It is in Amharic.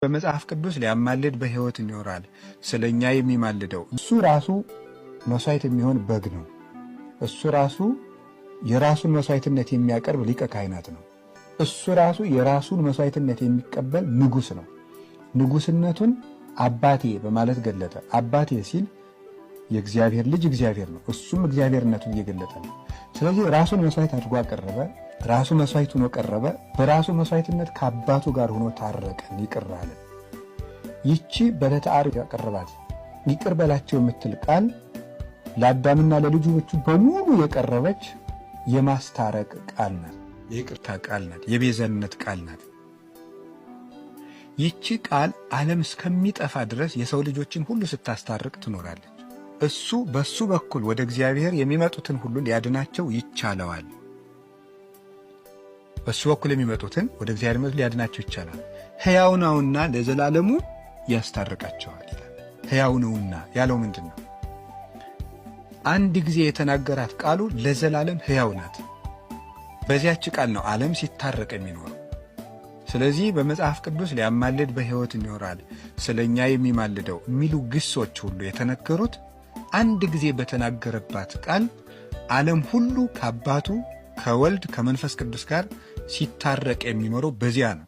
በመጽሐፍ ቅዱስ ሊያማልድ በሕይወት ይኖራል። ስለኛ የሚማልደው እሱ ራሱ መስዋዕት የሚሆን በግ ነው። እሱ ራሱ የራሱን መስዋዕትነት የሚያቀርብ ሊቀ ካህናት ነው። እሱ ራሱ የራሱን መስዋዕትነት የሚቀበል ንጉሥ ነው። ንጉሥነቱን አባቴ በማለት ገለጠ። አባቴ ሲል የእግዚአብሔር ልጅ እግዚአብሔር ነው። እሱም እግዚአብሔርነቱን እየገለጠ ነው። ስለዚህ ራሱን መስዋዕት አድርጎ አቀረበ። ራሱ መስዋዕት ሆኖ ቀረበ። በራሱ መስዋዕትነት ከአባቱ ጋር ሆኖ ታረቀን፣ ይቅር አለን። ይቺ በዕለተ ዓርብ ያቀረባት ይቅር በላቸው የምትል ቃል ለአዳምና ለልጆቹ በሙሉ የቀረበች የማስታረቅ ቃል ናት። የይቅርታ ቃል ናት። የቤዛነት ቃል ናት። ይቺ ቃል ዓለም እስከሚጠፋ ድረስ የሰው ልጆችን ሁሉ ስታስታርቅ ትኖራለች። እሱ በሱ በኩል ወደ እግዚአብሔር የሚመጡትን ሁሉ ሊያድናቸው ይቻለዋል። በሱ በኩል የሚመጡትን ወደ እግዚአብሔር ሊያድናቸው ይቻላል። ሕያው ነውና ለዘላለሙ ያስታርቃቸዋል ይላል። ሕያው ነውና ያለው ምንድን ነው? አንድ ጊዜ የተናገራት ቃሉ ለዘላለም ሕያው ናት። በዚያች ቃል ነው ዓለም ሲታረቅ የሚኖረው። ስለዚህ በመጽሐፍ ቅዱስ ሊያማልድ በሕይወት ይኖራል፣ ስለኛ የሚማልደው የሚሉ ግሶች ሁሉ የተነገሩት አንድ ጊዜ በተናገረባት ቃል ዓለም ሁሉ ከአባቱ ከወልድ ከመንፈስ ቅዱስ ጋር ሲታረቅ የሚኖረው በዚያ ነው።